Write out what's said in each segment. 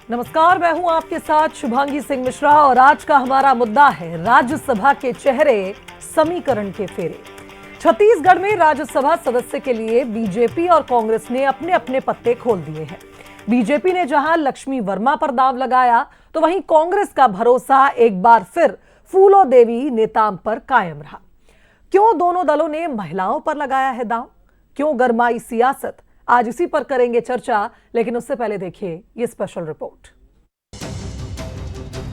नमस्कार, मैं हूं आपके साथ शुभांगी सिंह मिश्रा और आज का हमारा मुद्दा है राज्यसभा के चेहरे समीकरण के फेरे। छत्तीसगढ़ में राज्यसभा सदस्य के लिए बीजेपी और कांग्रेस ने अपने अपने पत्ते खोल दिए हैं। बीजेपी ने जहां लक्ष्मी वर्मा पर दांव लगाया तो वहीं कांग्रेस का भरोसा एक बार फिर फूलो देवी नेताम पर कायम रहा। क्यों दोनों दलों ने महिलाओं पर लगाया है दांव, क्यों गरमाई सियासत, आज इसी पर करेंगे चर्चा। लेकिन उससे पहले देखिए ये स्पेशल रिपोर्ट।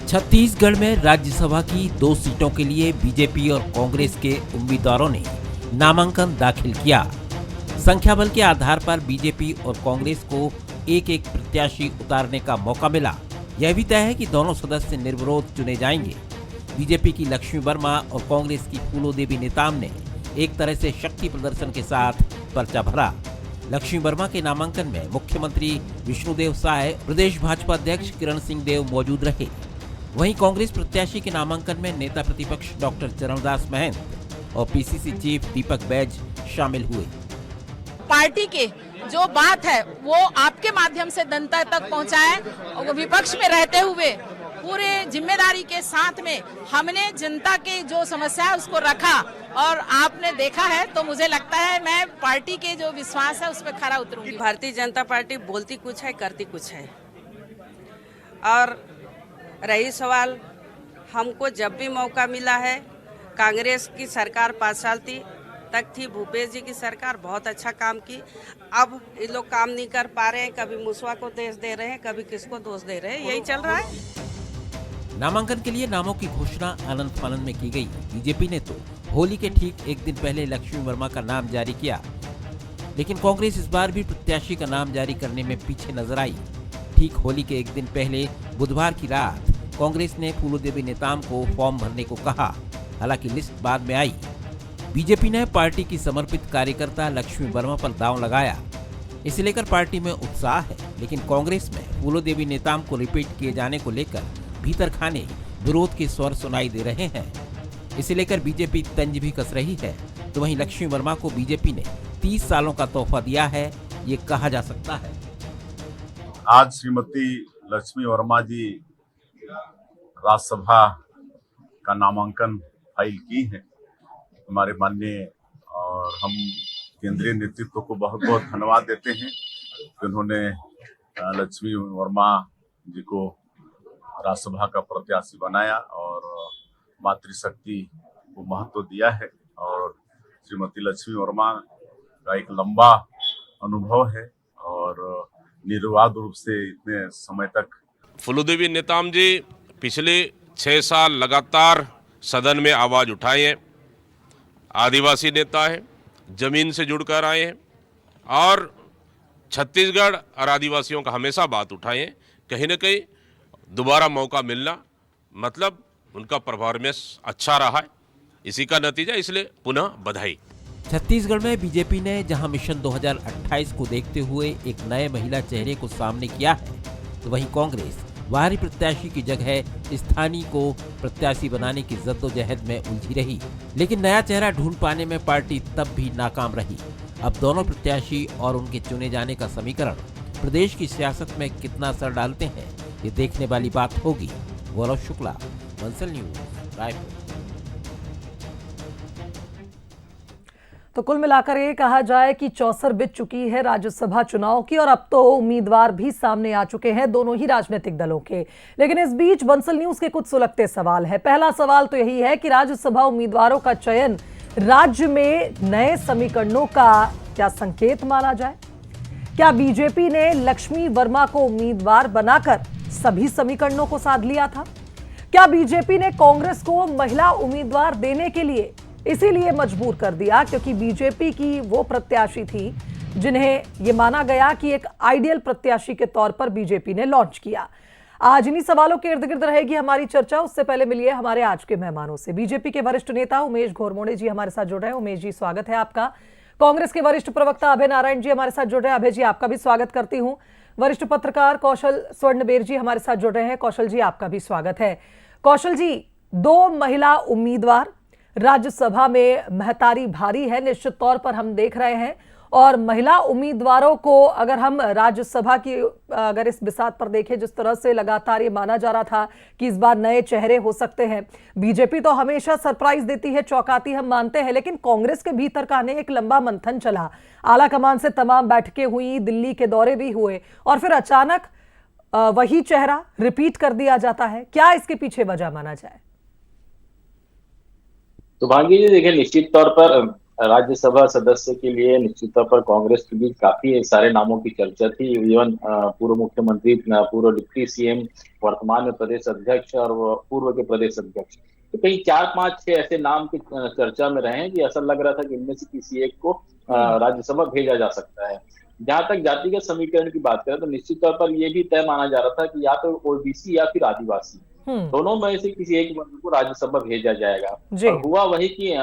छत्तीसगढ़ में राज्यसभा की 2 सीटों के लिए बीजेपी और कांग्रेस के उम्मीदवारों ने नामांकन दाखिल किया। संख्या बल के आधार पर बीजेपी और कांग्रेस को एक एक प्रत्याशी उतारने का मौका मिला। यह भी तय है कि दोनों सदस्य निर्विरोध चुने जाएंगे। बीजेपी की लक्ष्मी वर्मा और कांग्रेस की फूलो देवी नेताम ने एक तरह से शक्ति प्रदर्शन के साथ पर्चा भरा। लक्ष्मी वर्मा के नामांकन में मुख्यमंत्री विष्णुदेव साय, प्रदेश भाजपा अध्यक्ष किरण सिंह देव मौजूद रहे। वहीं कांग्रेस प्रत्याशी के नामांकन में नेता प्रतिपक्ष डॉक्टर चरणदास महंत और पीसीसी चीफ दीपक बैज शामिल हुए। पार्टी के जो बात है वो आपके माध्यम से जनता तक पहुंचाए और विपक्ष में रहते हुए पूरे जिम्मेदारी के साथ में हमने जनता की जो समस्या है उसको रखा और आपने देखा है तो मुझे लगता है मैं पार्टी के जो विश्वास है उस पर खरा उतरूंगी। भारतीय जनता पार्टी बोलती कुछ है करती कुछ है। और रही सवाल, हमको जब भी मौका मिला है, कांग्रेस की सरकार 5 साल तक थी, भूपेश जी की सरकार बहुत अच्छा काम की। अब ये लोग काम नहीं कर पा रहे हैं, कभी मुसवा को दोष दे रहे हैं, कभी किसको दोष दे रहे हैं, यही चल रहा है। नामांकन के लिए नामों की घोषणा आनंद फानंद में की गई। बीजेपी ने तो होली के ठीक एक दिन पहले लक्ष्मी वर्मा का नाम जारी किया, लेकिन कांग्रेस इस बार भी प्रत्याशी का नाम जारी करने में पीछे नजर आई। ठीक होली के एक दिन पहले बुधवार की रात कांग्रेस ने फूलो देवी नेताम को फॉर्म भरने को कहा, हालांकि लिस्ट बाद में आई। बीजेपी ने पार्टी की समर्पित कार्यकर्ता लक्ष्मी वर्मा पर दांव लगाया। इसे लेकर पार्टी में उत्साह है, लेकिन कांग्रेस में फूलो देवी नेताम को रिपीट किए जाने को लेकर भीतर खाने विरोध के स्वर सुनाई दे रहे हैं। इसे लेकर बीजेपी तंज भी कस रही है, तो वहीं लक्ष्मी वर्मा को बीजेपी ने 30 सालों का तोहफा दिया है, ये कहा जा सकता है। आज श्रीमती लक्ष्मी वर्मा जी राज्यसभा का नामांकन फाइल की है। हमारे माननीय और हम केंद्रीय नेतृत्व को बहुत बहुत धन्यवाद देते हैं कि उन्होंने लक्ष्मी वर्मा जी को राज्यसभा का प्रत्याशी बनाया और मातृशक्ति को महत्व दिया है। और श्रीमती लक्ष्मी वर्मा का एक लंबा अनुभव है और निर्विवाद रूप से इतने समय तक। फूलो देवी नेताम जी पिछले 6 साल लगातार सदन में आवाज उठाए हैं। आदिवासी नेता है, जमीन से जुड़कर आए हैं और छत्तीसगढ़ और आदिवासियों का हमेशा बात उठाए हैं। कहीं न कहीं दोबारा मौका मिलना मतलब उनका परफॉर्मेंस अच्छा रहा है, इसी का नतीजा, इसलिए पुनः बधाई। छत्तीसगढ़ में बीजेपी ने जहां मिशन 2028 को देखते हुए एक नए महिला चेहरे को सामने किया है, तो वहीं कांग्रेस बाहरी प्रत्याशी की जगह स्थानीय को प्रत्याशी बनाने की जद्दोजहद में उलझी रही। लेकिन नया चेहरा ढूंढ पाने में पार्टी तब भी नाकाम रही। अब दोनों प्रत्याशी और उनके चुने जाने का समीकरण प्रदेश की सियासत में कितना असर डालते हैं, ये देखने वाली बात होगी। गौरव शुक्ला, बंसल न्यूज, रायपुर। तो कुल मिलाकर ये कहा जाए कि 64 बीत चुकी है राज्यसभा चुनाव की और अब तो उम्मीदवार भी सामने आ चुके हैं दोनों ही राजनीतिक दलों के। लेकिन इस बीच बंसल न्यूज के कुछ सुलगते सवाल है। पहला सवाल तो यही है कि राज्यसभा उम्मीदवारों का चयन राज्य में नए समीकरणों का क्या संकेत माना जाए? क्या बीजेपी ने लक्ष्मी वर्मा को उम्मीदवार बनाकर सभी समीकरणों को साध लिया था? क्या बीजेपी ने कांग्रेस को महिला उम्मीदवार देने के लिए इसीलिए मजबूर कर दिया क्योंकि बीजेपी की वो प्रत्याशी थी जिन्हें ये माना गया कि एक आइडियल प्रत्याशी के तौर पर बीजेपी ने लॉन्च किया? आज इन्हीं सवालों के इर्द गिर्द रहेगी हमारी चर्चा। उससे पहले मिलिए हमारे आज के मेहमानों से। बीजेपी के वरिष्ठ नेता उमेश घोरमोड़े जी हमारे साथ जुड़ रहे हैं। उमेश जी, स्वागत है आपका। कांग्रेस के वरिष्ठ प्रवक्ता अभय नारायण जी हमारे साथ जुड़ रहे हैं। अभय जी, आपका भी स्वागत करती हूं। वरिष्ठ पत्रकार कौशल स्वर्णबेर जी हमारे साथ जुड़ रहे हैं। कौशल जी, आपका भी स्वागत है। कौशल जी, 2 महिला उम्मीदवार राज्यसभा में महतारी भारी है, निश्चित तौर पर हम देख रहे हैं और महिला उम्मीदवारों को अगर हम राज्यसभा की अगर इस बिसात पर देखें, जिस तरह से लगातार ये माना जा रहा था कि इस बार नए चेहरे हो सकते हैं, बीजेपी तो हमेशा सरप्राइज देती है, चौंकाती हम मानते हैं, लेकिन कांग्रेस के भीतर का एक लंबा मंथन चला, आला कमान से तमाम बैठकें हुई, दिल्ली के दौरे भी हुए और फिर अचानक वही चेहरा रिपीट कर दिया जाता है। क्या इसके पीछे वजह माना जाए? तो भाग्य जी देखिए, निश्चित तौर पर राज्यसभा सदस्य के लिए निश्चित तौर पर कांग्रेस के बीच काफी सारे नामों की चर्चा थी। इवन पूर्व मुख्यमंत्री, पूर्व डिप्टी सीएम, वर्तमान में प्रदेश अध्यक्ष और पूर्व के प्रदेश अध्यक्ष, तो कई 4, 5, 6 ऐसे नाम की चर्चा में रहे हैं कि ऐसा लग रहा था कि इनमें से किसी एक को राज्यसभा भेजा जा सकता है। जहां तक जातिगत समीकरण की बात करें तो निश्चित तौर पर यह भी तय माना जा रहा था कि या तो ओबीसी या फिर आदिवासी, दोनों में से किसी एक वर्ग को राज्यसभा भेजा जाएगा। और हुआ वही कि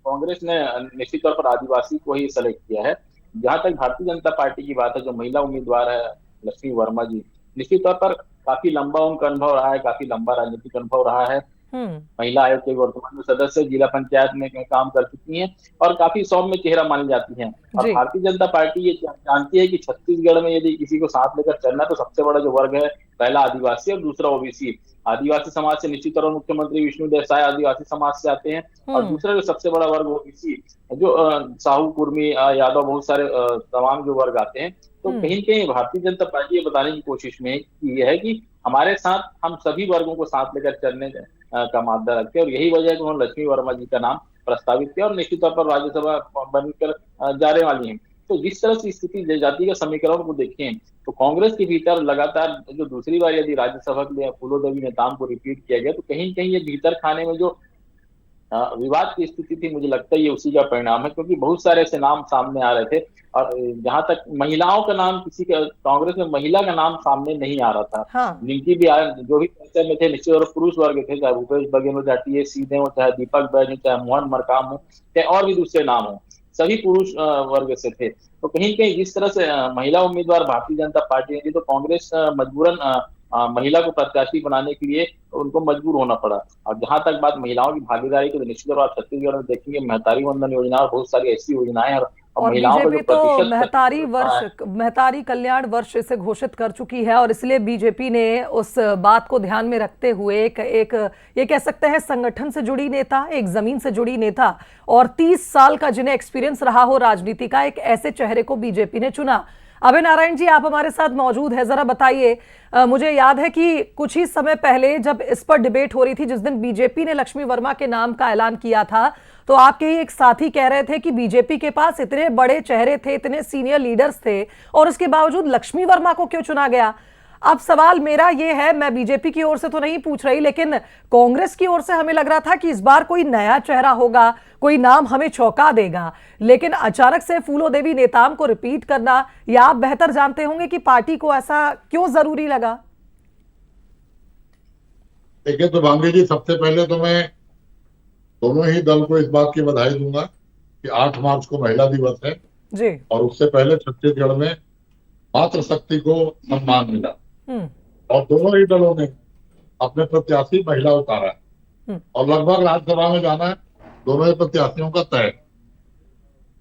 कांग्रेस ने निश्चित तौर पर आदिवासी को ही सेलेक्ट किया है। जहां तक भारतीय जनता पार्टी की बात है, जो महिला उम्मीदवार है लक्ष्मी वर्मा जी, निश्चित तौर पर काफी लंबा उनका अनुभव रहा है, काफी लंबा राजनीतिक अनुभव रहा है। महिला आयोग के वर्तमान में सदस्य, जिला पंचायत में काम कर चुकी हैं और काफी सौम्य चेहरा मानी जाती हैं। और भारतीय जनता पार्टी ये जानती है कि छत्तीसगढ़ में यदि किसी को साथ लेकर चलना तो सबसे बड़ा जो वर्ग है, पहला आदिवासी और दूसरा ओबीसी। आदिवासी समाज से निश्चित तौर पर मुख्यमंत्री विष्णु देसाई आदिवासी समाज से आते हैं और दूसरा जो सबसे बड़ा वर्ग ओबीसी, जो साहू, कुर्मी, यादव, बहुत सारे तमाम जो वर्ग आते हैं। तो कहीं कहीं भारतीय जनता पार्टी ये बताने की कोशिश में ये है कि हमारे साथ हम सभी वर्गों को साथ लेकर चलने का मादा रखते हैं और यही वजह है कि उन्होंने लक्ष्मी वर्मा जी का नाम प्रस्तावित किया और निश्चित तौर पर राज्यसभा बनकर जाने वाली है। तो जिस तरह से स्थिति जाति के समीकरण को देखें तो कांग्रेस के भीतर लगातार जो दूसरी बार यदि राज्यसभा के लिए फूलोदेवी नेताम को रिपीट किया गया तो कहीं कहीं ये भीतर खाने में जो विवाद की स्थिति थी, मुझे लगता है ये उसी का परिणाम है, क्योंकि बहुत सारे ऐसे नाम सामने आ रहे थे और जहां तक महिलाओं का नाम, किसी का कांग्रेस में महिला का नाम सामने नहीं आ रहा था। हाँ। जिनकी भी जो भी चर्चा में थे निश्चित और पुरुष वर्ग थे, चाहे भूपेश बघेल हो, चाहे टीएस सीधे हो, चाहे दीपक बैज हो, चाहे मोहन मरकाम हो, चाहे और भी दूसरे नाम हो, सभी पुरुष वर्ग से थे। तो कहीं कहीं जिस तरह से महिला उम्मीदवार भारतीय जनता पार्टी ने, तो कांग्रेस मजबूरन महिला को प्रत्याशी बनाने के लिए उनको मजबूर होना पड़ा। और जहां तक बात महिलाओं की भागीदारी की, तो निश्चित तौर पर छत्तीसगढ़ में देखेंगे महतारी वंदन योजना और बहुत सारी ऐसी योजनाएं और बीजेपी तो महतारी कल्याण वर्ष इसे घोषित कर चुकी है और इसलिए बीजेपी ने उस बात को ध्यान में रखते हुए एक ये कह सकते हैं संगठन से जुड़ी नेता, एक जमीन से जुड़ी नेता और 30 साल का जिन्हें एक्सपीरियंस रहा हो राजनीति का, एक ऐसे चेहरे को बीजेपी ने चुना। अभय नारायण जी, आप हमारे साथ मौजूद हैं, जरा बताइए। मुझे याद है कि कुछ ही समय पहले जब इस पर डिबेट हो रही थी, जिस दिन बीजेपी ने लक्ष्मी वर्मा के नाम का ऐलान किया था, तो आपके ही एक साथी कह रहे थे कि बीजेपी के पास इतने बड़े चेहरे थे, इतने सीनियर लीडर्स थे और उसके बावजूद लक्ष्मी वर्मा को क्यों चुना गया। अब सवाल मेरा ये है, मैं बीजेपी की ओर से तो नहीं पूछ रही, लेकिन कांग्रेस की ओर से हमें लग रहा था कि इस बार कोई नया चेहरा होगा, कोई नाम हमें चौंका देगा, लेकिन अचानक से फूलोदेवी नेताम को रिपीट करना, या आप बेहतर जानते होंगे कि पार्टी को ऐसा क्यों जरूरी लगा। देखिए तो भांगी जी, सबसे पहले तो मैं दोनों ही दल को इस बात की बधाई दूंगा कि 8 मार्च को महिला दिवस है जी, और उससे पहले छत्तीसगढ़ में मातृशक्ति को सम्मान मिला और दोनों ही दलों ने अपने प्रत्याशी महिला उतारा और लगभग राज्यसभा में जाना है दोनों ही प्रत्याशियों का तय।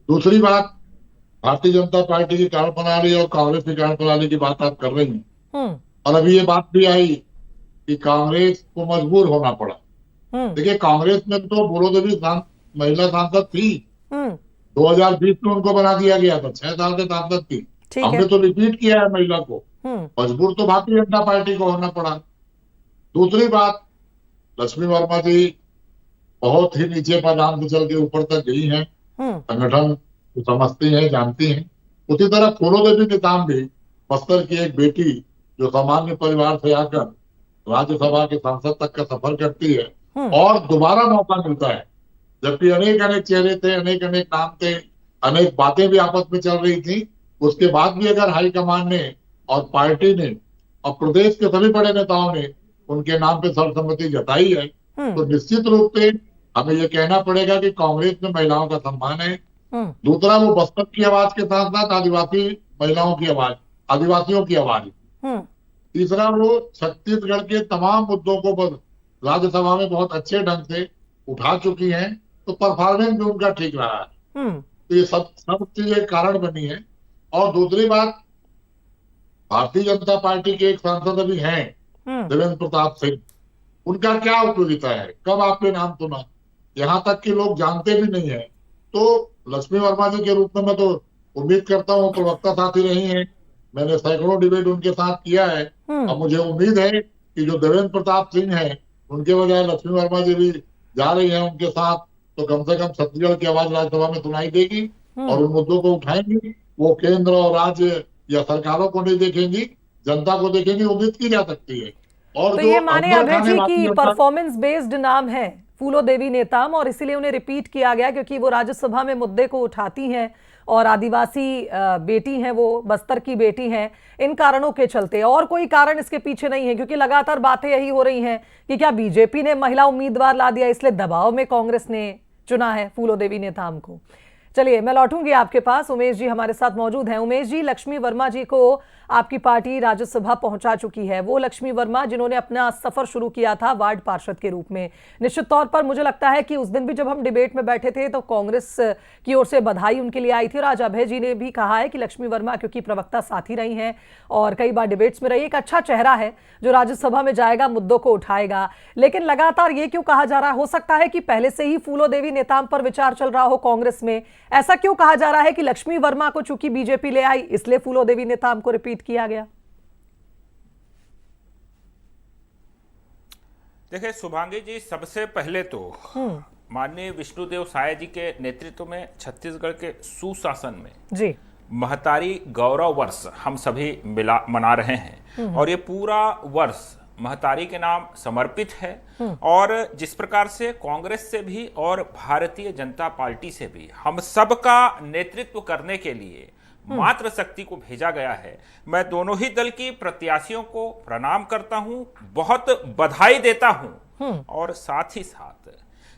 दूसरी बात, भारतीय जनता पार्टी की कार्य प्रणाली और कांग्रेस की कार्य प्रणाली की बात आप कर रही हैं और अभी ये बात भी आई कि कांग्रेस को मजबूर होना पड़ा। देखिए, कांग्रेस में तो फूलोदेवी महिला सांसद थी, 2020 में उनको बना दिया गया था, 6 साल के सांसद थी। हमने तो रिपीट किया है महिला को, मजबूर तो भारतीय जनता पार्टी को होना पड़ा। दूसरी बात, लक्ष्मी वर्मा जी बहुत ही नीचे पायदान से चल के ऊपर तक गई हैं, संगठन को समझती हैं, जानती हैं। उसी तरह फूलोदेवी नेताम भी बस्तर की एक बेटी जो सामान्य परिवार से आकर राज्यसभा के सांसद तक का सफर करती है और दोबारा मौका मिलता है, जबकि अनेक अनेक चेहरे थे, अनेक अनेक नाम थे, अनेक बातें भी आपस में चल रही थी। उसके बाद भी अगर हाईकमान ने और पार्टी ने और प्रदेश के सभी बड़े नेताओं ने उनके नाम पे सर्वसम्मति जताई है, तो निश्चित रूप से हमें ये कहना पड़ेगा कि कांग्रेस में महिलाओं का सम्मान है। दूसरा, वो बस्तर की आवाज के साथ साथ आदिवासी महिलाओं की आवाज, आदिवासियों की आवाज। तीसरा, वो छत्तीसगढ़ के तमाम मुद्दों को राज्यसभा में बहुत अच्छे ढंग से उठा चुकी हैं, तो परफॉर्मेंस भी उनका ठीक रहा है। तो ये सब चीजें कारण बनी है। और दूसरी बात, भारतीय जनता पार्टी के एक सांसद अभी हैं देवेंद्र प्रताप सिंह, उनका क्या उपयोगिता है, कब आपने नाम सुना, यहाँ तक कि लोग जानते भी नहीं है। तो लक्ष्मी वर्मा जी के रूप में मैं तो उम्मीद करता हूँ, प्रवक्ता साथी रही हैं, मैंने सैकड़ों डिबेट उनके साथ किया है। अब मुझे उम्मीद है कि जो देवेंद्र प्रताप सिंह है, उनके बजाय लक्ष्मी वर्मा जी भी जा रही है उनके साथ, तो कम से कम छत्तीसगढ़ की आवाज राज्यसभा में सुनाई देगी और उन मुद्दों को उठाएंगी। वो केंद्र और राज्य या सरकारों को नहीं देखेंगी, जनता को देखेंगी, उम्मीद की जा सकती है। और तो ये माने अभय जी की परफॉर्मेंस बेस्ड नाम है फूलो देवी नेताम, और इसीलिए उन्हें रिपीट किया गया क्योंकि वो राज्यसभा में मुद्दे को उठाती हैं और आदिवासी बेटी हैं, वो बस्तर की बेटी हैं, इन कारणों के चलते। और कोई कारण इसके पीछे नहीं है, क्योंकि लगातार बातें यही हो रही हैं कि क्या बीजेपी ने महिला उम्मीदवार ला दिया, इसलिए दबाव में कांग्रेस ने चुना है फूलो देवी नेताम को। चलिए मैं लौटूंगी आपके पास, उमेश जी हमारे साथ मौजूद हैं। उमेश जी, लक्ष्मी वर्मा जी को आपकी पार्टी राज्यसभा पहुंचा चुकी है, वो लक्ष्मी वर्मा जिन्होंने अपना सफर शुरू किया था वार्ड पार्षद के रूप में। निश्चित तौर पर मुझे लगता है कि उस दिन भी जब हम डिबेट में बैठे थे तो कांग्रेस की ओर से बधाई उनके लिए आई थी, और आज अभय जी ने भी कहा है कि लक्ष्मी वर्मा क्योंकि प्रवक्ता साथी रही हैं और कई बार डिबेट्स में रही, एक अच्छा चेहरा है जो राज्यसभा में जाएगा, मुद्दों को उठाएगा। लेकिन लगातार ये क्यों कहा जा रहा है, हो सकता है कि पहले से ही फूलो देवी नेताम पर विचार चल रहा हो कांग्रेस में, ऐसा क्यों कहा जा रहा है कि लक्ष्मी वर्मा को चूंकि बीजेपी ले आई इसलिए फूलो देवी नेताम को रिपीट किया गया? देखिए शुभांगी जी, सबसे पहले तो माननीय विष्णुदेव साय जी के नेतृत्व में छत्तीसगढ़ के सुशासन में जी महतारी गौरव वर्ष हम सभी मना रहे हैं, और ये पूरा वर्ष महतारी के नाम समर्पित है। और जिस प्रकार से कांग्रेस से भी और भारतीय जनता पार्टी से भी हम सबका नेतृत्व करने के लिए मातृ शक्ति को भेजा गया है, मैं दोनों ही दल की प्रत्याशियों को प्रणाम करता हूं, बहुत बधाई देता हूं। और साथ ही साथ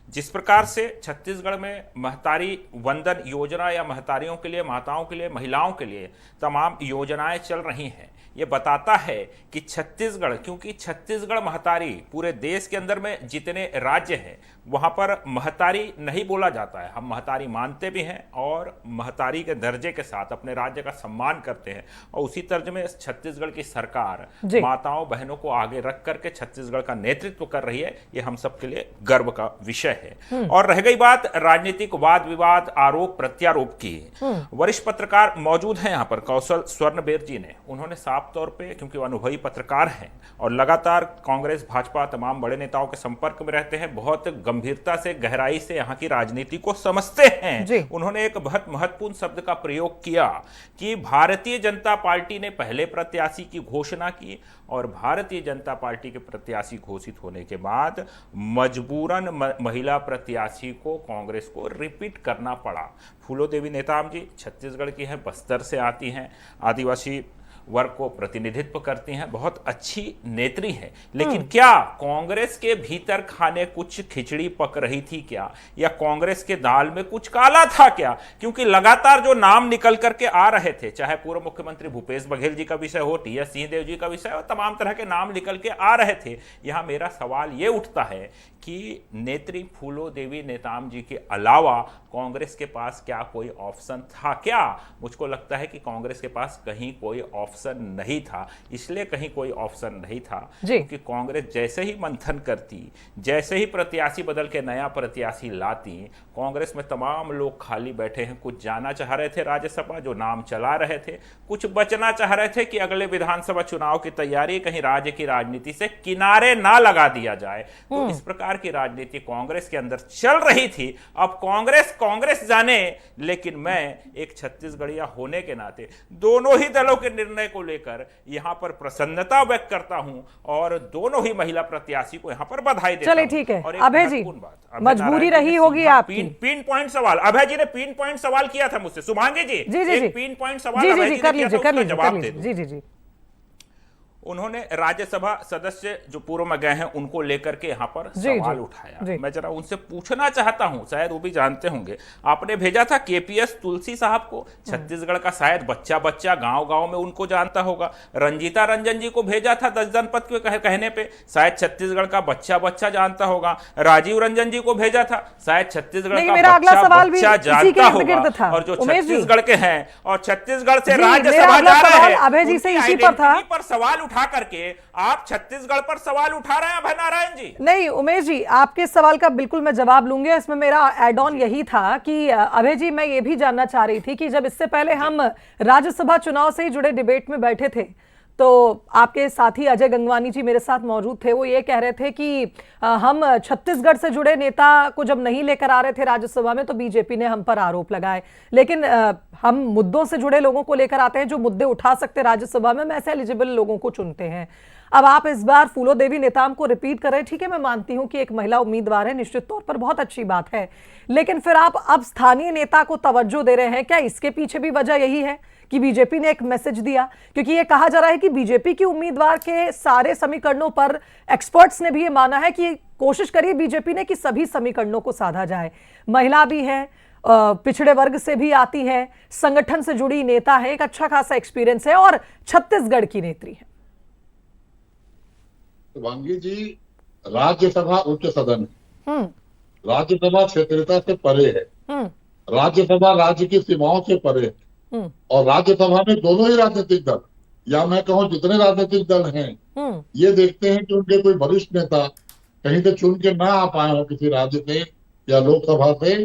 जिस प्रकार से छत्तीसगढ़ में महतारी वंदन योजना या महतारियों के लिए, माताओं के लिए, महिलाओं के लिए तमाम योजनाएं चल रही हैं, ये बताता है कि छत्तीसगढ़, क्योंकि छत्तीसगढ़ महतारी पूरे देश के अंदर में जितने राज्य हैं वहां पर महतारी नहीं बोला जाता है, हम महतारी मानते भी हैं और महतारी के दर्जे के साथ अपने राज्य का सम्मान करते हैं। और उसी तर्ज में छत्तीसगढ़ की सरकार माताओं बहनों को आगे रख करके छत्तीसगढ़ का नेतृत्व कर रही है, ये हम सबके लिए गर्व का विषय है। और रह गई बात राजनीतिक वाद विवाद, आरोप प्रत्यारोप की, वरिष्ठ पत्रकार मौजूद हैं यहाँ पर, कौशल स्वर्णबेर जी ने, उन्होंने साफ तौर पे, क्योंकि वो अनुभवी पत्रकार हैं और लगातार कांग्रेस भाजपा तमाम बड़े नेताओं के संपर्क में रहते हैं, बहुत गंभीरता से गहराई से यहाँ की राजनीति को समझते हैं, उन्होंने एक बहुत महत्वपूर्ण शब्द का प्रयोग किया कि भारतीय जनता पार्टी ने पहले प्रत्याशी की घोषणा की और भारतीय जनता पार्टी के प्रत्याशी घोषित होने के बाद मजबूरन महिला प्रत्याशी को कांग्रेस को रिपीट करना पड़ा। फूलो देवी नेताम जी छत्तीसगढ़ की हैं, बस्तर से आती हैं, आदिवासी वर्ग को प्रतिनिधित्व करती हैं, बहुत अच्छी नेत्री हैं, लेकिन क्या कांग्रेस के भीतर खाने कुछ खिचड़ी पक रही थी क्या, या कांग्रेस के दाल में कुछ काला था क्या? क्योंकि लगातार जो नाम निकल करके आ रहे थे, चाहे पूर्व मुख्यमंत्री भूपेश बघेल जी का विषय हो, टी.एस. सिंहदेव जी का विषय हो, तमाम तरह के नाम निकल के आ रहे थे। यहां मेरा सवाल ये उठता है कि नेत्री फूलो देवी नेताम जी के अलावा कांग्रेस के पास क्या कोई ऑप्शन था क्या? मुझको लगता है कि कांग्रेस के पास कहीं कोई ऑप्शन नहीं था। इसलिए कहीं कोई ऑप्शन नहीं था क्योंकि कांग्रेस जैसे ही मंथन करती, जैसे ही प्रत्याशी बदल के नया प्रत्याशी लाती, कांग्रेस में तमाम लोग खाली बैठे हैं, कुछ जाना चाह रहे थे राज्यसभा जो नाम चला रहे थे, कुछ बचना चाह रहे थे कि अगले विधानसभा चुनाव की तैयारी कहीं राज्य की राजनीति से किनारे ना लगा दिया जाए। तो इस प्रकार की राजनीति कांग्रेस के अंदर चल रही थी। अब कांग्रेस जाने, लेकिन मैं एक छत्तीसगढ़िया होने के नाते दोनों ही दलों के निर्णय को लेकर यहां पर प्रसन्नता व्यक्त करता हूं और दोनों ही महिला प्रत्याशी को यहां पर बधाई देता हूं। चलिए ठीक है अभय जी, मजबूरी रही होगी आपकी। पिन पॉइंट सवाल अभय जी ने पिन पॉइंट सवाल किया था मुझसे, शुभांगी जी एक पिन पॉइंट सवाल कर लीजिए। उन्होंने राज्यसभा सदस्य जो पूर्व में गए हैं उनको लेकर के यहाँ पर सवाल उठाया। मैं जरा उनसे पूछना चाहता हूं, शायद वो भी जानते होंगे, आपने भेजा था केपीएस तुलसी साहब को, छत्तीसगढ़ का शायद बच्चा बच्चा गांव-गांव में उनको जानता होगा। रंजीता रंजन जी को भेजा था 10 जनपद के कहने पे, शायद छत्तीसगढ़ का बच्चा बच्चा जानता होगा। राजीव रंजन जी को भेजा था, शायद छत्तीसगढ़ का बच्चा बच्चा जानता होगा। और जो छत्तीसगढ़ के हैं और छत्तीसगढ़ से राज्यसभा जा रहे हैं, अभय जी से इसी पर था, पर सवाल उठा करके आप छत्तीसगढ़ पर सवाल उठा रहे हैं अभय नारायण जी। नहीं उमेश जी, आपके सवाल का बिल्कुल मैं जवाब लूंगी। इसमें मेरा एड ऑन यही था कि अभय जी, मैं ये भी जानना चाह रही थी कि जब इससे पहले हम राज्यसभा चुनाव से ही जुड़े डिबेट में बैठे थे तो आपके साथी अजय गंगवानी जी मेरे साथ मौजूद थे। वो ये कह रहे थे कि हम छत्तीसगढ़ से जुड़े नेता को जब नहीं लेकर आ रहे थे राज्यसभा में तो बीजेपी ने हम पर आरोप लगाए, लेकिन हम मुद्दों से जुड़े लोगों को लेकर आते हैं जो मुद्दे उठा सकते राज्यसभा में, वैसे एलिजिबल लोगों को चुनते हैं। अब आप इस बार फूलो देवी नेताम को रिपीट कर रहे हैं, ठीक है, मैं मानती हूं कि एक महिला उम्मीदवार है, निश्चित तौर पर बहुत अच्छी बात है, लेकिन फिर आप अब स्थानीय नेता को तवज्जो दे रहे हैं। क्या इसके पीछे भी वजह यही है कि बीजेपी ने एक मैसेज दिया? क्योंकि ये कहा जा रहा है कि बीजेपी की उम्मीदवार के सारे समीकरणों पर एक्सपर्ट्स ने भी ये माना है कि कोशिश करिए बीजेपी ने कि सभी समीकरणों को साधा जाए। महिला भी है, पिछड़े वर्ग से भी आती है, संगठन से जुड़ी नेता है, एक अच्छा खासा एक्सपीरियंस है और छत्तीसगढ़ की नेत्री है। वांगी जी, राज्यसभा उच्च सदन है, राज्यसभा क्षेत्रीयता से परे है, राज्यसभा राज्य की सीमाओं से परे है, और राज्यसभा में दोनों ही राजनीतिक दल या मैं कहूं जितने राजनीतिक दल हैं ये देखते हैं कि उनके कोई वरिष्ठ नेता कहीं से चुन के ना आ पाए हो किसी राज्य से या लोकसभा से,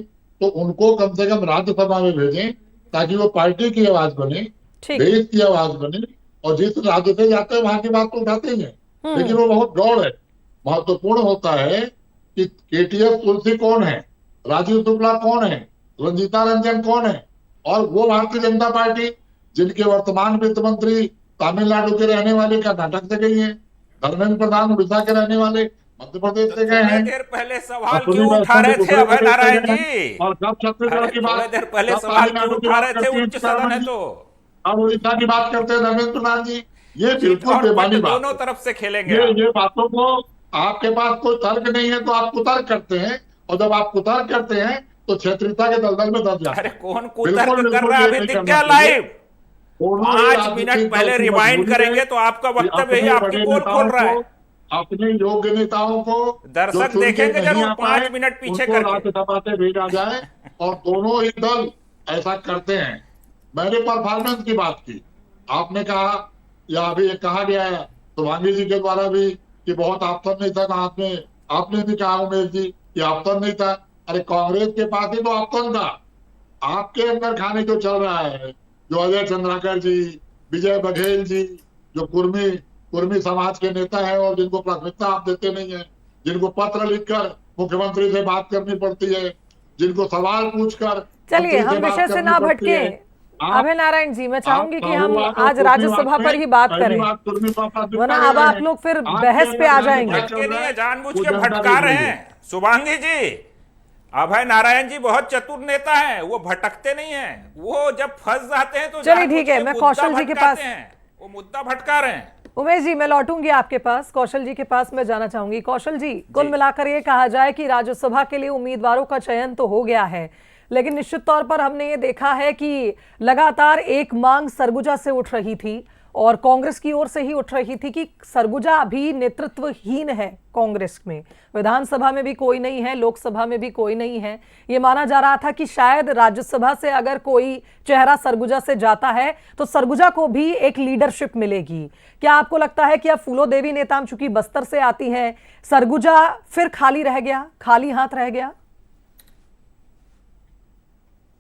तो उनको कम से कम राज्यसभा में भेजें ताकि वो पार्टी की आवाज बने, देश की आवाज बने, और जिस राज्य से जाते हैं वहां की बात तो उठाते ही है। लेकिन वो बहुत गौड़ है, महत्वपूर्ण होता है कि केटीएस तुलसी कौन है, राजीव शुक्ला कौन है, रंजीता रंजन कौन है, और वो भारतीय जनता पार्टी जिनके वर्तमान वित्त मंत्री तमिलनाडु के रहने वाले कर्नाटक से गई है, धर्मेंद्र प्रधान उड़ीसा के रहने वाले मध्य प्रदेश से गए हैं। देर पहले सवाल क्यों उठा रहे थे अभय नारायण जी? और जब छत्तीसगढ़ की बात, देर पहले सवाल क्यों उठा रहे थे? उच्च सदन है तो अब उड़ीसा की बात करते हैं धर्मेंद्र प्रधान जी, ये बिल्कुल बेमानी बात, दोनों तरफ से खेलेंगे। ये बातों को, आपके पास कोई तर्क नहीं है तो आप कुतर्क करते हैं, और जब आप कुतर्क करते हैं तो क्षेत्रीयता के दलदल में दब जाते हैं। अरे कौन कुतर्क कर रहा है? अभी दिख गया लाइव, 5 मिनट पहले रिवाइंड करेंगे तो आपका वक्तव्य ही आपकी पोल खोल रहा है। अपने योग्य नेताओं को दर्शक देखेंगे जरूर 5 मिनट पीछे करके राज्यसभा से भेजा जाए, और दोनों ही दल ऐसा करते हैं। मैंने परफॉर्मेंस की बात की, आपने कहा या अभी कहा गया है शुभांगी जी के द्वारा भी कि बहुत ऑप्शन नहीं था हाथ में, आपने भी कहा उमेश जी कि ऑप्शन नहीं था। अरे कांग्रेस के पास ही तो ऑप्शन था, आपके अंदर खाने जो चल रहा है, जो अजय चंद्राकर जी, विजय बघेल जी, जो कुर्मी समाज के नेता है और जिनको प्राथमिकता आप देते नहीं है, जिनको पत्र लिखकर मुख्यमंत्री से बात करनी पड़ती है, जिनको सवाल पूछकर, चलिए हम विषय से ना भटके। अभय नारायण जी, मैं चाहूंगी कि हम आज राज्यसभा पर ही बात करें, वरना अब आप लोग फिर बहस पे आ जाएंगे। जानबूझ के भटका रहे हैं शुभांगी जी। अभय नारायण जी बहुत चतुर नेता हैं, वो भटकते नहीं हैं, वो जब फंस जाते हैं तो चलिए ठीक है, मैं कौशल जी के पास, वो मुद्दा भटका रहे हैं। उमेश जी, मैं लौटूंगी आपके पास, कौशल जी के पास मैं जाना चाहूंगी। कौशल जी, कुल मिलाकर ये कहा जाए कि राज्यसभा के लिए उम्मीदवारों का चयन तो हो गया है, लेकिन निश्चित तौर पर हमने ये देखा है कि लगातार एक मांग सरगुजा से उठ रही थी और कांग्रेस की ओर से ही उठ रही थी कि सरगुजा अभी नेतृत्वहीन है कांग्रेस में, विधानसभा में भी कोई नहीं है, लोकसभा में भी कोई नहीं है। ये माना जा रहा था कि शायद राज्यसभा से अगर कोई चेहरा सरगुजा से जाता है तो सरगुजा को भी एक लीडरशिप मिलेगी। क्या आपको लगता है कि अब फूलो देवी नेताम चूंकि बस्तर से आती हैं, सरगुजा फिर खाली रह गया, खाली हाथ रह गया?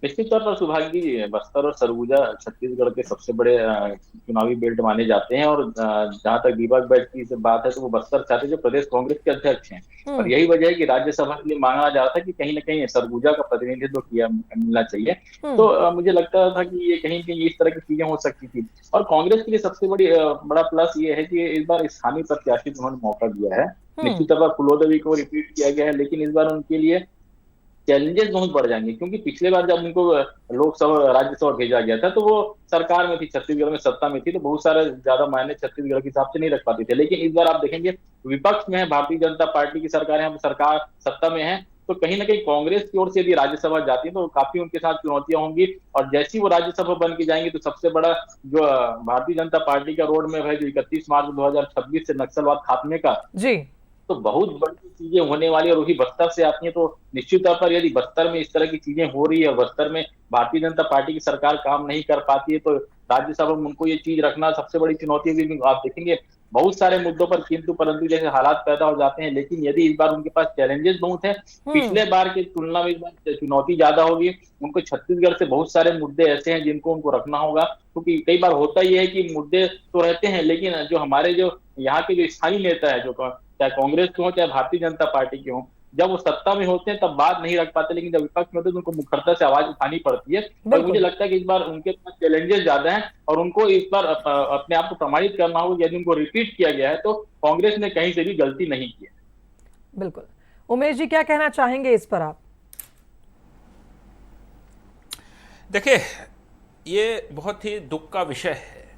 निश्चित तौर पर सौभाग्य जी, बस्तर और सरगुजा छत्तीसगढ़ के सबसे बड़े चुनावी बेल्ट माने जाते हैं, और जहां तक दीपक बैठ की से बात है तो वो बस्तर चाहते जो प्रदेश कांग्रेस के अध्यक्ष हैं, और यही वजह है कि राज्यसभा के लिए मांगा जा रहा था कि कहीं ना कहीं सरगुजा का प्रतिनिधित्व किया मिलना चाहिए। तो मुझे लगता था कि ये कहीं कहीं इस तरह की चीजें हो सकती थी, और कांग्रेस के लिए सबसे बड़ा प्लस ये है कि इस बार स्थानीय प्रत्याशी को उन्होंने मौका दिया है। निश्चित तौर पर फूलो देवी को रिपीट किया गया है, लेकिन इस बार उनके लिए चैलेंजेस बहुत बढ़ जाएंगे, क्योंकि पिछले बार जब उनको लोकसभा राज्यसभा भेजा गया था तो वो सरकार में थी, छत्तीसगढ़ में सत्ता में थी, तो बहुत सारे ज्यादा मायने छत्तीसगढ़ के हिसाब से नहीं रख पाती थे। लेकिन इस बार आप देखेंगे विपक्ष में है, भारतीय जनता पार्टी की सरकार है, सरकार सत्ता में है, तो कहीं ना कहीं कांग्रेस की ओर से यदि राज्यसभा जाती है तो काफी उनके साथ चुनौतियां होंगी। और जैसी वो राज्यसभा बन के जाएंगे तो सबसे बड़ा जो भारतीय जनता पार्टी का रोड मैप है जो 31 मार्च 2026 से नक्सलवाद खात्मे का जी, तो बहुत बड़ी चीजें होने वाली, और वही बस्तर से आती हैं, तो निश्चित तौर पर यदि बस्तर में इस तरह की चीजें हो रही है और बस्तर में भारतीय जनता पार्टी की सरकार काम नहीं कर पाती है तो राज्यसभा में उनको ये चीज रखना सबसे बड़ी चुनौती होगी। आप देखेंगे बहुत सारे मुद्दों पर किंतु परंतु जैसे हालात पैदा हो जाते हैं, लेकिन यदि इस बार उनके पास चैलेंजेस बहुत है, पिछले बार की तुलना में इस बार चुनौती ज्यादा होगी। उनको छत्तीसगढ़ से बहुत सारे मुद्दे ऐसे हैं जिनको उनको रखना होगा, क्योंकि कई बार होता ही है कि मुद्दे तो रहते हैं लेकिन जो हमारे जो यहाँ के जो स्थानीय नेता है, जो चाहे कांग्रेस के हो चाहे भारतीय जनता पार्टी के हो, जब वो सत्ता में होते हैं तब बात नहीं रख पाते, लेकिन जब विपक्ष में होते हैं तो उनको मुखरता से आवाज उठानी पड़ती है। और मुझे लगता है कि इस बार उनके पास चैलेंजेस ज्यादा हैं और उनको इस बार अपने आप को प्रमाणित करना होगा। यदि उनको रिपीट किया गया है तो कांग्रेस ने कहीं से भी गलती नहीं की है। बिल्कुल। उमेश जी, क्या कहना चाहेंगे इस पर आप? देखिए, ये बहुत ही दुख का विषय है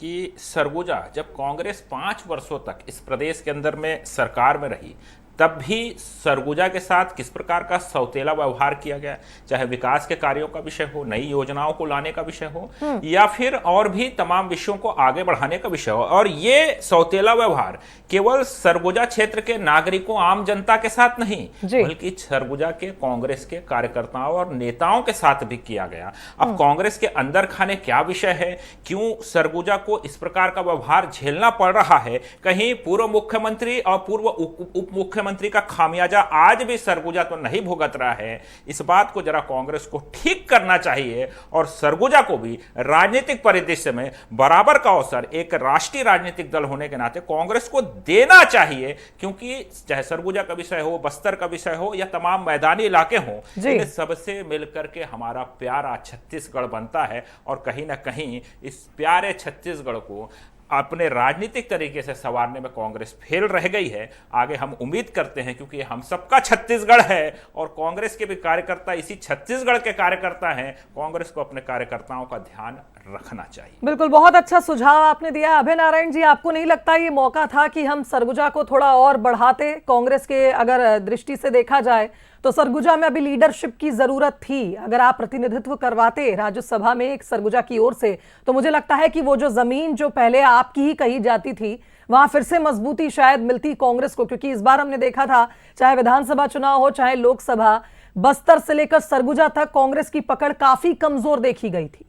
कि सरगुजा जब कांग्रेस 5 वर्षों तक इस प्रदेश के अंदर में सरकार में रही तब भी सरगुजा के साथ किस प्रकार का सौतेला व्यवहार किया गया, चाहे विकास के कार्यों का विषय हो, नई योजनाओं को लाने का विषय हो या फिर और भी तमाम विषयों को आगे बढ़ाने का विषय हो। और ये सौतेला व्यवहार केवल सरगुजा क्षेत्र के नागरिकों, आम जनता के साथ नहीं बल्कि सरगुजा के कांग्रेस के कार्यकर्ताओं और नेताओं के साथ भी किया गया। अब कांग्रेस के अंदर खाने क्या विषय है, क्यों सरगुजा को इस प्रकार का व्यवहार झेलना पड़ रहा है? कहीं पूर्व मुख्यमंत्री और पूर्व उप मुख्यमंत्री का खामियाजा आज भी सरगुजा तो नहीं भुगत रहा है। इस बात को जरा कांग्रेस को ठीक करना चाहिए और सरगुजा को भी राजनीतिक परिदृश्य में बराबर का अवसर एक राष्ट्रीय राजनीतिक दल होने के नाते कांग्रेस को देना चाहिए, क्योंकि चाहे सरगुजा का विषय हो, बस्तर का विषय हो या तमाम मैदानी इलाके हो, इन सबसे मिलकर के हमारा प्यारा छत्तीसगढ़ बनता है। और कहीं ना कहीं इस प्यारे छत्तीसगढ़ को अपने राजनीतिक तरीके से संवारने में कांग्रेस फेल रह गई है। आगे हम उम्मीद करते हैं, क्योंकि हम सबका छत्तीसगढ़ है और कांग्रेस के भी कार्यकर्ता इसी छत्तीसगढ़ के कार्यकर्ता हैं, कांग्रेस को अपने कार्यकर्ताओं का ध्यान रखना चाहिए। बिल्कुल, बहुत अच्छा सुझाव आपने दिया। अभय नारायण जी, आपको नहीं लगता ये मौका था कि हम सरगुजा को थोड़ा और बढ़ाते? कांग्रेस के अगर दृष्टि से देखा जाए तो सरगुजा में अभी लीडरशिप की जरूरत थी। अगर आप प्रतिनिधित्व करवाते राज्यसभा में एक सरगुजा की ओर से, तो मुझे लगता है कि वो जो जमीन जो पहले आपकी ही कही जाती थी वहां फिर से मजबूती शायद मिलती कांग्रेस को, क्योंकि इस बार हमने देखा था चाहे विधानसभा चुनाव हो चाहे लोकसभा, बस्तर से लेकर सरगुजा तक कांग्रेस की पकड़ काफी कमजोर देखी गई थी।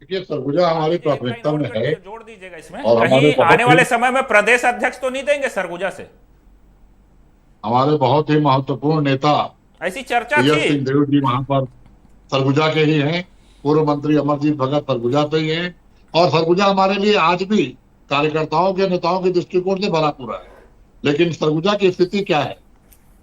देखिए, सरगुजा हमारी प्राथमिकता में है। जोड़ दीजिएगा इसमें, कहीं आने वाले समय में प्रदेश अध्यक्ष तो नहीं देंगे सरगुजा से? हमारे बहुत ही महत्वपूर्ण नेता ऐसी चर्चा थी, सिंह देव जी वहां पर सरगुजा के ही हैं। पूर्व मंत्री अमरजीत भगत सरगुजा से ही हैं और सरगुजा हमारे लिए आज भी कार्यकर्ताओं के, नेताओं के दृष्टिकोण से भरा पूरा है। लेकिन सरगुजा की स्थिति क्या है?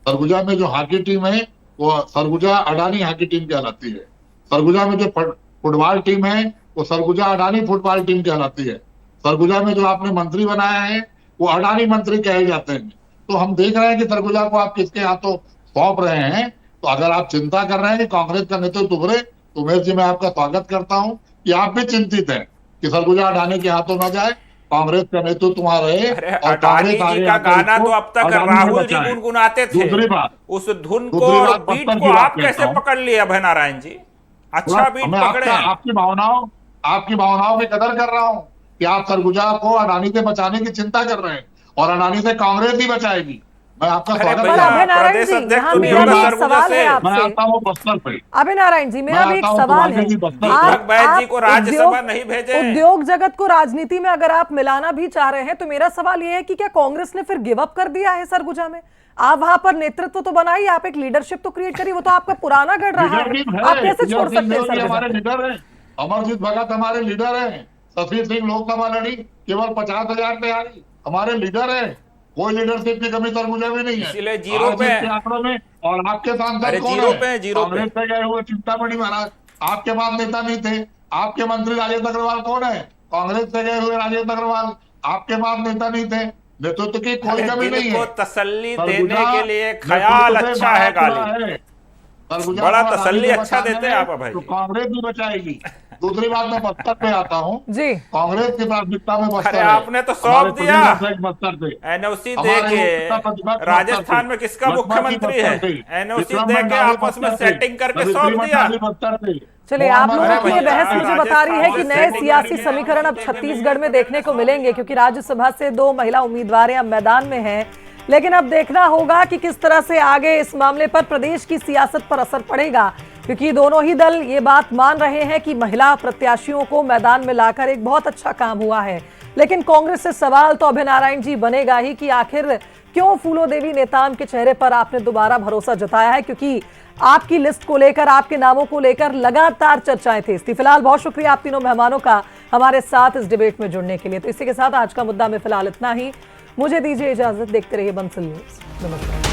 सरगुजा में जो हॉकी टीम है वो सरगुजा अडानी हॉकी टीम कहलाती है। सरगुजा में जो फुटबॉल टीम है वो सरगुजा अडानी फुटबॉल टीम कहलाती है। सरगुजा में जो आपने मंत्री बनाया है वो अडानी मंत्री कहे जाते हैं। तो हम देख रहे हैं कि सरगुजा को आप किसके हाथों सौंप रहे हैं। तो अगर आप चिंता कर रहे हैं कि कांग्रेस का नेतृत्व उभरे, तो उमेश जी मैं आपका स्वागत करता हूं कि आप भी चिंतित हैं कि सरगुजा अडानी के हाथों न जाए, कांग्रेस का नेतृत्व वहां रहे। और कांग्रेस का गाना तो अब तक राहुल जी गुनगुनाते थे। दूसरी बात, उस धुन को और बीट को आप कैसे पकड़ लिए अभय नारायण जी? अच्छा बीट पकड़े। आपकी भावनाओं की कदर कर रहा हूं कि आप सरगुजा को अडानी से बचाने की चिंता कर रहे हैं और अडानी से कांग्रेस ही बचाएगी। मैं आपका स्वागत करता हूं। अभय नारायण जी, यहाँ मेरा भी एक सवाल है आपसे। अभय नारायण जी, मेरा भी एक सवाल है। राज्यसभा नहीं भेजे, उद्योग जगत को राजनीति में अगर आप मिलाना भी चाह रहे हैं, तो मेरा सवाल यह है कि क्या कांग्रेस ने फिर गिव अप कर दिया है सरगुजा में? आप वहां पर नेतृत्व तो बनाइए, आप एक लीडरशिप तो क्रिएट करिए, वो तो आपका पुराना गढ़ रहा है, आप कैसे छोड़ सकते हैं? हमारे लीडर है, अमरजीत भगत हमारे लीडर है, शशि सिंह लोकसभा लड़ी, केवल 50,000 पे आई, हमारे लीडर है। कोई लीडरशिप की कमी सरगुजा में नहीं है, इसलिए जीरो पे आंकड़ों में। और आपके सांसद कौन है? कांग्रेस से गए हुए चिंतामणि महाराज, आपके पास नेता नहीं थे। आपके मंत्री राजेंद्र अग्रवाल कौन है? कांग्रेस से गए हुए राजेंद्र अग्रवाल, आपके पास नेता नहीं थे। नेतृत्व की कोई कमी नहीं को है। तसल्ली देने के लिए ख्याल अच्छा है गालिब, बड़ा तसल्ली अच्छा देते हैं आप भाई। तो कांग्रेस भी बचाएगी। दूसरी बात, मैं बस्तर पे आता हूँ जी। कांग्रेस की प्राथमिकता में बस्तर है। आपने तो सौंप दिया बस्तर से एनओसी दे के। राजस्थान में किसका मुख्यमंत्री है? एनओसी दे के आपस में सेटिंग करके सौंप दिया। चलिए, आप लोगों की ये बहस मुझे बता रही है कि नए सियासी समीकरण अब छत्तीसगढ़ में देखने को मिलेंगे, क्योंकि राज्यसभा से 2 महिला उम्मीदवार अब मैदान में हैं। लेकिन अब देखना होगा कि किस तरह से आगे इस मामले पर प्रदेश की सियासत पर असर पड़ेगा, क्योंकि दोनों ही दल ये बात मान रहे हैं कि महिला प्रत्याशियों को मैदान में लाकर एक बहुत अच्छा काम हुआ है। लेकिन कांग्रेस से सवाल तो अभय नारायण जी बनेगा ही कि आखिर क्यों फूलो देवी नेताम के चेहरे पर आपने दोबारा भरोसा जताया है, क्योंकि आपकी लिस्ट को लेकर, आपके नामों को लेकर लगातार चर्चाएं थी। फिलहाल बहुत शुक्रिया आप तीनों मेहमानों का हमारे साथ इस डिबेट में जुड़ने के लिए। तो इसी के साथ आज का मुद्दा में फिलहाल इतना ही। मुझे दीजिए इजाजत, देखते रहिए बंसल न्यूज। नमस्कार।